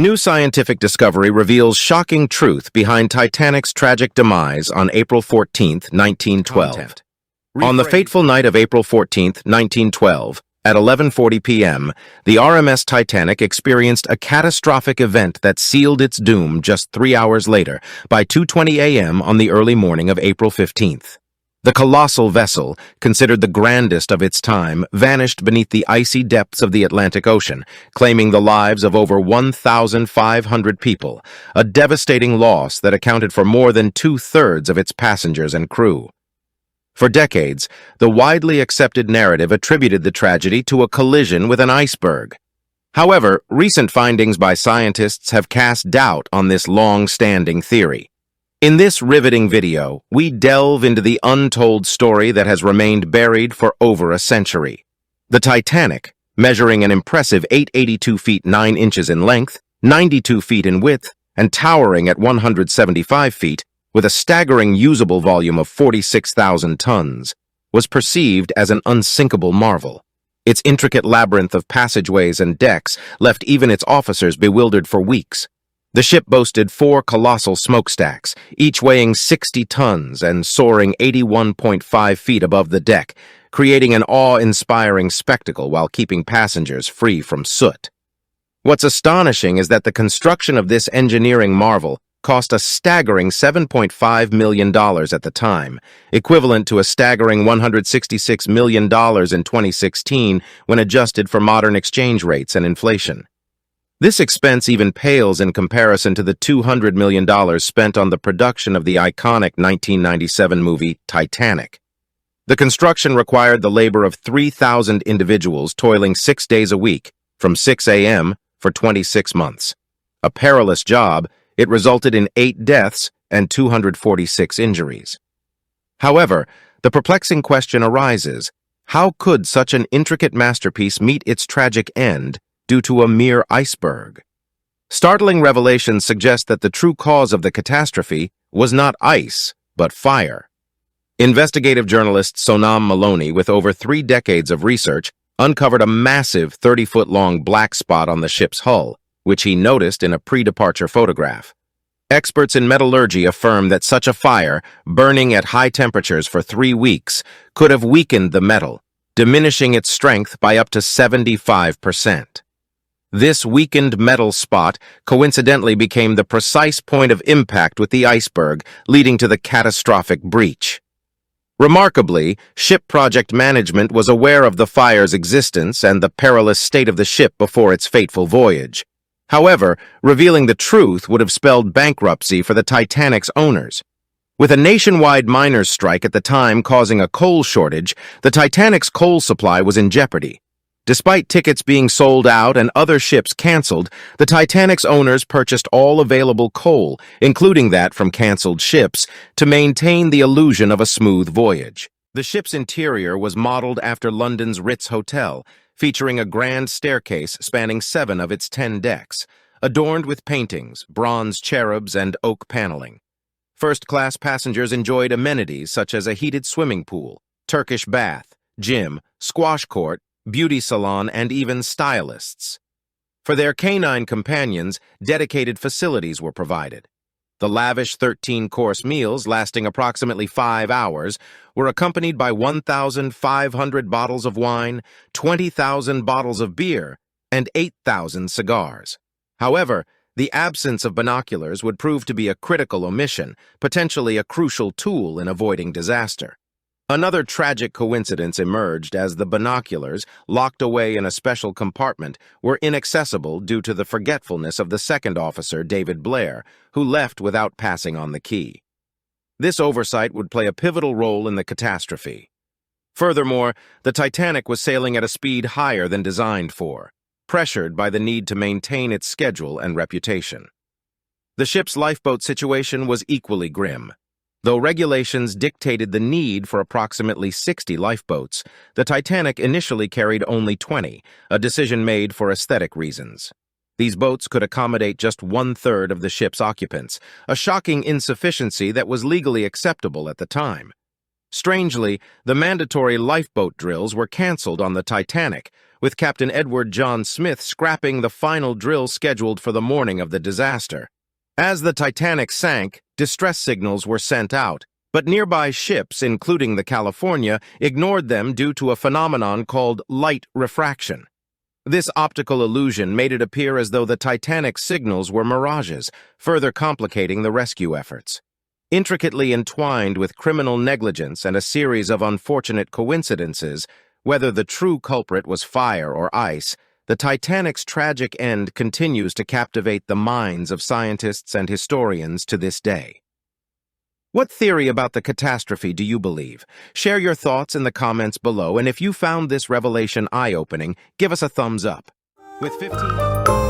New scientific discovery reveals shocking truth behind Titanic's tragic demise on April 14, 1912. On the fateful night of April 14, 1912, at 11:40 p.m., the RMS Titanic experienced a catastrophic event that sealed its doom just 3 hours later, by 2:20 a.m. on the early morning of April 15th. The colossal vessel, considered the grandest of its time, vanished beneath the icy depths of the Atlantic Ocean, claiming the lives of over 1,500 people, a devastating loss that accounted for more than two-thirds of its passengers and crew. For decades, the widely accepted narrative attributed the tragedy to a collision with an iceberg. However, recent findings by scientists have cast doubt on this long-standing theory. In this riveting video, we delve into the untold story that has remained buried for over a century. The Titanic, measuring an impressive 882 feet 9 inches in length, 92 feet in width, and towering at 175 feet, with a staggering usable volume of 46,000 tons, was perceived as an unsinkable marvel. Its intricate labyrinth of passageways and decks left even its officers bewildered for weeks. The ship boasted 4 colossal smokestacks, each weighing 60 tons and soaring 81.5 feet above the deck, creating an awe-inspiring spectacle while keeping passengers free from soot. What's astonishing is that the construction of this engineering marvel cost a staggering $7.5 million at the time, equivalent to a staggering $166 million in 2016 when adjusted for modern exchange rates and inflation. This expense even pales in comparison to the $200 million spent on the production of the iconic 1997 movie Titanic. The construction required the labor of 3,000 individuals toiling 6 days a week, from 6 a.m. for 26 months. A perilous job, it resulted in 8 deaths and 246 injuries. However, the perplexing question arises: how could such an intricate masterpiece meet its tragic end due to a mere iceberg? Startling revelations suggest that the true cause of the catastrophe was not ice, but fire. Investigative journalist Sonam Maloney, with over 3 decades of research, uncovered a massive 30-foot-long black spot on the ship's hull, which he noticed in a pre-departure photograph. Experts in metallurgy affirm that such a fire, burning at high temperatures for 3 weeks, could have weakened the metal, diminishing its strength by up to 75%. This weakened metal spot coincidentally became the precise point of impact with the iceberg, leading to the catastrophic breach. Remarkably, ship project management was aware of the fire's existence and the perilous state of the ship before its fateful voyage. However, revealing the truth would have spelled bankruptcy for the Titanic's owners. With a nationwide miners' strike at the time causing a coal shortage, the Titanic's coal supply was in jeopardy. Despite tickets being sold out and other ships canceled, the Titanic's owners purchased all available coal, including that from canceled ships, to maintain the illusion of a smooth voyage. The ship's interior was modeled after London's Ritz Hotel, featuring a grand staircase spanning 7 of its 10 decks, adorned with paintings, bronze cherubs, and oak paneling. First-class passengers enjoyed amenities such as a heated swimming pool, Turkish bath, gym, squash court, beauty salon, and even stylists. For their canine companions, dedicated facilities were provided. The lavish 13-course meals, lasting approximately 5 hours, were accompanied by 1,500 bottles of wine, 20,000 bottles of beer, and 8,000 cigars. However, the absence of binoculars would prove to be a critical omission, potentially a crucial tool in avoiding disaster. Another tragic coincidence emerged as the binoculars, locked away in a special compartment, were inaccessible due to the forgetfulness of the second officer, David Blair, who left without passing on the key. This oversight would play a pivotal role in the catastrophe. Furthermore, the Titanic was sailing at a speed higher than designed for, pressured by the need to maintain its schedule and reputation. The ship's lifeboat situation was equally grim. Though regulations dictated the need for approximately 60 lifeboats, the Titanic initially carried only 20, a decision made for aesthetic reasons. These boats could accommodate just 1/3 of the ship's occupants, a shocking insufficiency that was legally acceptable at the time. Strangely, the mandatory lifeboat drills were canceled on the Titanic, with Captain Edward John Smith scrapping the final drill scheduled for the morning of the disaster. As the Titanic sank, distress signals were sent out, but nearby ships, including the California, ignored them due to a phenomenon called light refraction. This optical illusion made it appear as though the Titanic's signals were mirages, further complicating the rescue efforts. Intricately entwined with criminal negligence and a series of unfortunate coincidences, whether the true culprit was fire or ice, the Titanic's tragic end continues to captivate the minds of scientists and historians to this day. What theory about the catastrophe do you believe? Share your thoughts in the comments below, and if you found this revelation eye-opening, give us a thumbs up. With 15...